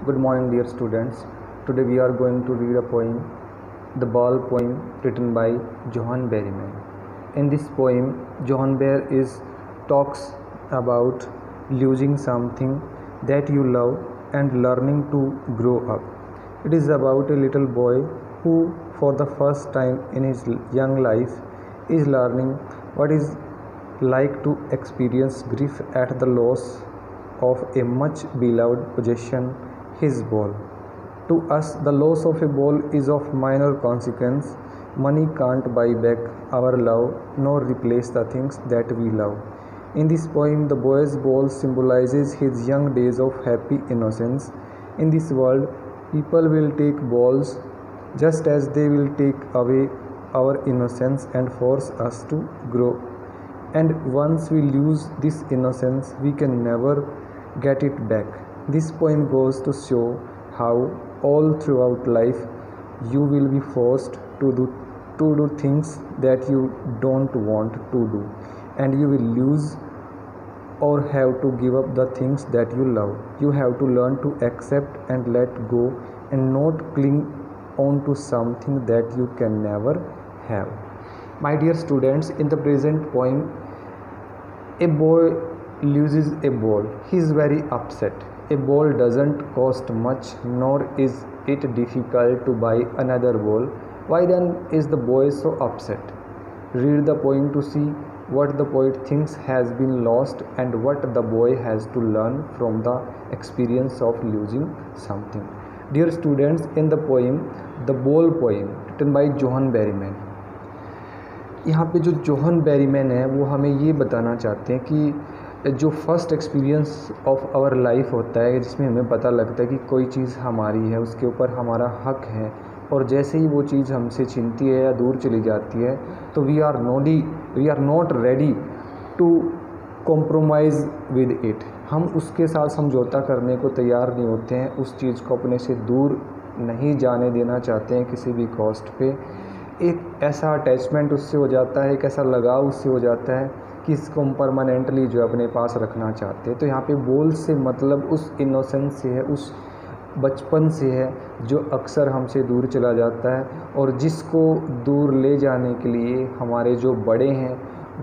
Good morning, dear students. Today we are going to read a poem, The Ball poem, written by Johann Berryman. In this poem, Johann Bear talks about losing something that you love and learning to grow up. It is about a little boy who, for the first time in his young life, is learning what is like to experience grief at the loss of a much beloved possession, his ball. To us, the loss of a ball is of minor consequence. Money can't buy back our love nor replace the things that we love. In this poem, the boy's ball symbolizes his young days of happy innocence. In this world, people will take balls just as they will take away our innocence and force us to grow. And once we lose this innocence, we can never get it back. This poem goes to show how all throughout life you will be forced to do things that you don't want to do, and you will lose or have to give up the things that you love. You have to learn to accept and let go and not cling on to something that you can never have. My dear students, in the present poem, a boy loses a ball. He is very upset. A ball doesn't cost much, nor is it difficult to buy another ball. Why then is the boy so upset? Read the poem to see what the poet thinks has been lost and what the boy has to learn from the experience of losing something. Dear students, in the poem, The Ball poem, written by Johann Berryman, यहाँ पे जो Johan Berryman है वो हमें ये बताना चाहते हैं कि जो first experience of our life होता है, जिसमें हमें पता लगता है कि कोई चीज़ हमारी है, उसके ऊपर हमारा हक है, और जैसे ही वो चीज़ हमसे छिनती है या दूर चली जाती है तो we are not ready to compromise with it. हम उसके साथ समझौता करने को तैयार नहीं होते हैं, उस चीज़ को अपने से दूर नहीं जाने देना चाहते हैं किसी भी कॉस्ट पे। एक ऐसा अटैचमेंट उससे हो जाता है, एक ऐसा लगाव उससे हो जाता है कि इसको हम परमानेंटली जो अपने पास रखना चाहते हैं। तो यहाँ पे बोल से मतलब उस इनोसेंस से है, उस बचपन से है जो अक्सर हमसे दूर चला जाता है, और जिसको दूर ले जाने के लिए हमारे जो बड़े हैं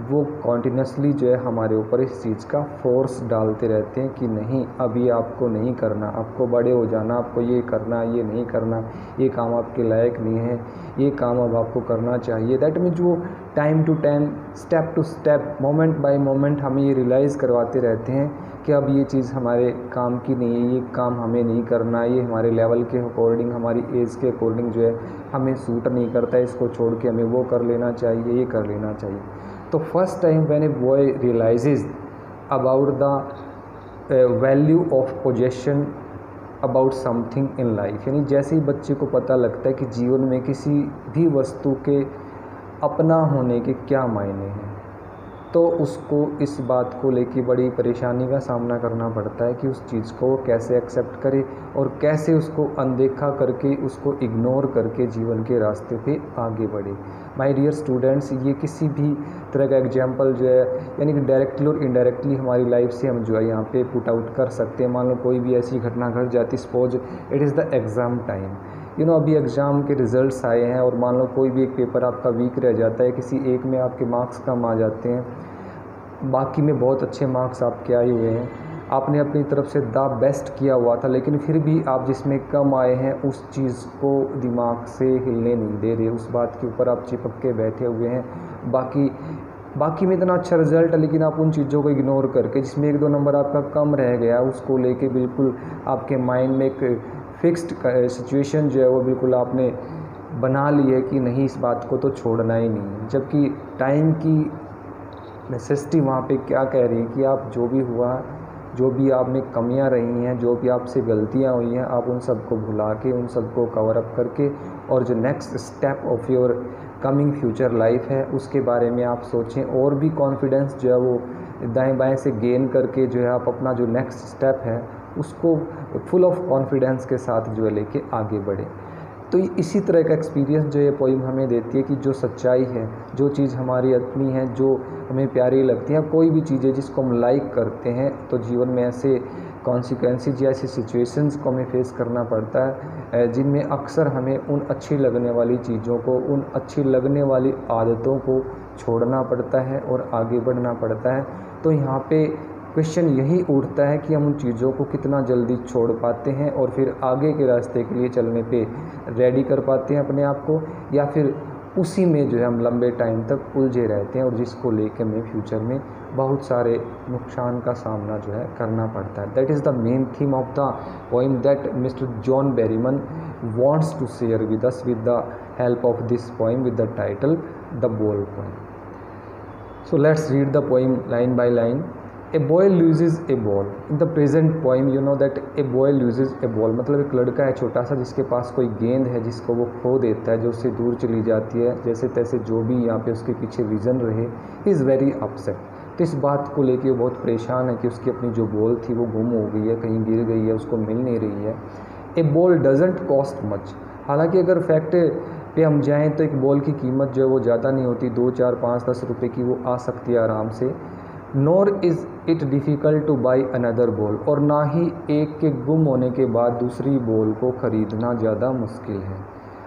वो कॉन्टीन्यूसली जो है हमारे ऊपर इस चीज़ का फोर्स डालते रहते हैं कि नहीं, अभी आपको नहीं करना, आपको बड़े हो जाना, आपको ये करना, ये नहीं करना, ये काम आपके लायक नहीं है, ये काम अब आपको करना चाहिए। दैट मीन्स वो time to time, step to step, moment by moment हमें ये रियलाइज़ करवाते रहते हैं कि अब ये चीज़ हमारे काम की नहीं है, ये काम हमें नहीं करना, ये हमारे लेवल के अकॉर्डिंग, हमारी एज के अकॉर्डिंग जो है हमें सूट नहीं करता, इसको छोड़ के हमें वो कर लेना चाहिए, ये कर लेना चाहिए। तो first time when a boy realises about the value of possession about something in life, यानी जैसे ही बच्चे को पता लगता है कि जीवन में किसी भी वस्तु के अपना होने के क्या मायने हैं, तो उसको इस बात को लेके बड़ी परेशानी का सामना करना पड़ता है कि उस चीज़ को कैसे एक्सेप्ट करे और कैसे उसको अनदेखा करके, उसको इग्नोर करके जीवन के रास्ते पे आगे बढ़े। माय डियर स्टूडेंट्स, ये किसी भी तरह का एग्जांपल जो है, यानी कि डायरेक्टली और इनडायरेक्टली हमारी लाइफ से हम जो है यहाँ पे पुट आउट कर सकते हैं। मान लो कोई भी ऐसी घटना घट जाती, suppose it is the exam time, अभी एग्ज़ाम के रिज़ल्ट्स आए हैं और मान लो कोई भी एक पेपर आपका वीक रह जाता है, किसी एक में आपके मार्क्स कम आ जाते हैं, बाकी में बहुत अच्छे मार्क्स आपके आए हुए हैं, आपने अपनी तरफ से द बेस्ट किया हुआ था, लेकिन फिर भी आप जिसमें कम आए हैं उस चीज़ को दिमाग से हिलने नहीं दे रहे, उस बात के ऊपर आप चिपक के बैठे हुए हैं। बाकी में इतना अच्छा रिज़ल्ट है, लेकिन आप उन चीज़ों को इग्नोर करके, जिसमें 1-2 नंबर आपका कम रह गया, उसको लेके बिल्कुल आपके माइंड में एक फिक्स्ड सिचुएशन जो है वो बिल्कुल आपने बना ली है कि नहीं, इस बात को तो छोड़ना ही नहीं। जबकि टाइम की नेसेसिटी वहाँ पे क्या कह रही है कि आप जो भी हुआ, जो भी आप में कमियां रही हैं, जो भी आपसे गलतियां हुई हैं, आप उन सबको भुला के, उन सबको कवर अप करके, और जो next step of your coming future life है उसके बारे में आप सोचें, और भी कॉन्फिडेंस जो है वो दाएं बाएं से गेन करके जो है आप अपना जो नेक्स्ट स्टेप है उसको फुल ऑफ कॉन्फिडेंस के साथ जो है लेके आगे बढ़ें। तो इसी तरह का एक्सपीरियंस जो ये पोइम हमें देती है कि जो सच्चाई है, जो चीज़ हमारी अपनी है, जो हमें प्यारी लगती है, कोई भी चीज़ें जिसको हम लाइक करते हैं, तो जीवन में ऐसे कॉन्सिक्वेंसेस या ऐसी सिचुएशंस को हमें फेस करना पड़ता है जिनमें अक्सर हमें उन अच्छी लगने वाली चीज़ों को, उन अच्छी लगने वाली आदतों को छोड़ना पड़ता है और आगे बढ़ना पड़ता है। तो यहाँ पे क्वेश्चन यही उठता है कि हम उन चीज़ों को कितना जल्दी छोड़ पाते हैं और फिर आगे के रास्ते के लिए चलने पे रेडी कर पाते हैं अपने आप को, या फिर उसी में जो है हम लंबे टाइम तक उलझे रहते हैं और जिसको लेकर हमें फ्यूचर में बहुत सारे नुकसान का सामना जो है करना पड़ता है। That is the main theme of the poem that Mister John Berryman wants to share with us with the help of this poem with the title The Ball Poem. So let's read the poem line by line. A boy loses a ball. In the present poem you know that a boy loses a ball मतलब एक लड़का है छोटा सा जिसके पास कोई गेंद है जिसको वो खो देता है, जो उससे दूर चली जाती है। जैसे तैसे जो भी यहाँ पे उसके पीछे रीज़न रहे, ही इज़ वेरी अपसेट। तो इस बात को लेके वो बहुत परेशान है कि उसकी अपनी जो बॉल थी वो गुम हो गई है, कहीं गिर गई है, उसको मिल नहीं रही है। ए बॉल डजेंट कॉस्ट मच। हालांकि अगर फैक्ट पे हम जाएं तो एक बॉल की कीमत जो है वो ज़्यादा नहीं होती, 2, 4, 5, 10 रुपये की वो आ सकती है आराम से। Nor is it difficult two by another ball, और ना ही एक के गुम होने के बाद दूसरी बॉल को ख़रीदना ज़्यादा मुश्किल है।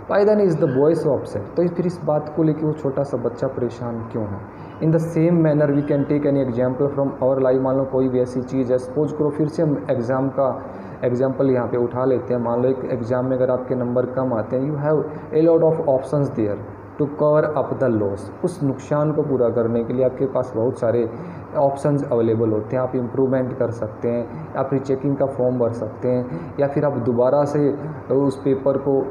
Why then is the boy so upset. तो फिर इस बात को लेकर वो छोटा सा बच्चा परेशान क्यों है। In the same manner we can take any example from our life. मान लो कोई भी ऐसी चीज़ है, सपोज करो फिर से हम एग्ज़ाम का एग्जाम्पल यहाँ पे उठा लेते हैं। मान लो एक एग्ज़ाम में अगर आपके नंबर कम आते हैं, you have a lot of options there to cover up the loss. उस नुकसान को पूरा करने के लिए आपके पास बहुत सारे ऑप्शंस अवेलेबल होते हैं। आप इम्प्रूवमेंट कर सकते हैं, आप रीचेकिंग का फॉर्म भर सकते हैं, या फिर आप दोबारा से उस पेपर को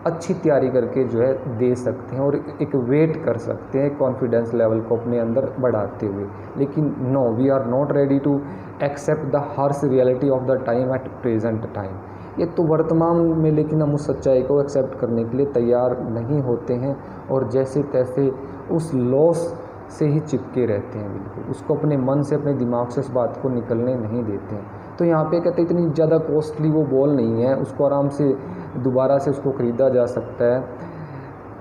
अच्छी तैयारी करके जो है दे सकते हैं और एक वेट कर सकते हैं कॉन्फिडेंस लेवल को अपने अंदर बढ़ाते हुए। लेकिन no, we are not ready to accept the harsh reality of the time at present time. ये तो वर्तमान में, लेकिन हम उस सच्चाई को एक्सेप्ट करने के लिए तैयार नहीं होते हैं और जैसे तैसे उस लॉस से ही चिपके रहते हैं। बिल्कुल उसको अपने मन से, अपने दिमाग से उस बात को निकलने नहीं देते हैं। तो यहाँ पे कहते हैं इतनी ज़्यादा कॉस्टली वो बॉल नहीं है, उसको आराम से दोबारा से उसको ख़रीदा जा सकता है।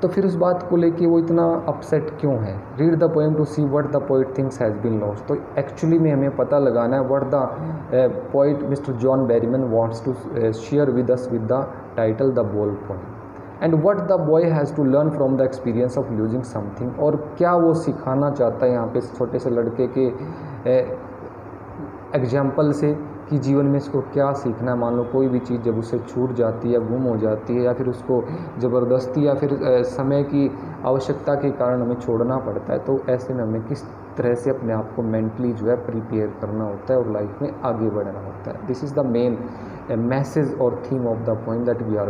तो फिर उस बात को लेके वो इतना अपसेट क्यों है। Read the poem to see what the poet thinks has been lost. तो एक्चुअली में हमें पता लगाना है what the poet Mister John Berryman wants to share with us with the title the ball poem, and what the boy has to learn from the experience of losing something. और क्या वो सिखाना चाहता है यहाँ पे इस छोटे से लड़के के एग्जाम्पल से कि जीवन में इसको क्या सीखना है। मान लो कोई भी चीज़ जब उससे छूट जाती है, गुम हो जाती है, या फिर उसको ज़बरदस्ती या फिर समय की आवश्यकता के कारण हमें छोड़ना पड़ता है, तो ऐसे में हमें किस तरह से अपने आप को मेंटली जो है प्रिपेयर करना होता है और लाइफ में आगे बढ़ना होता है। This is the main message और theme of the poem that we are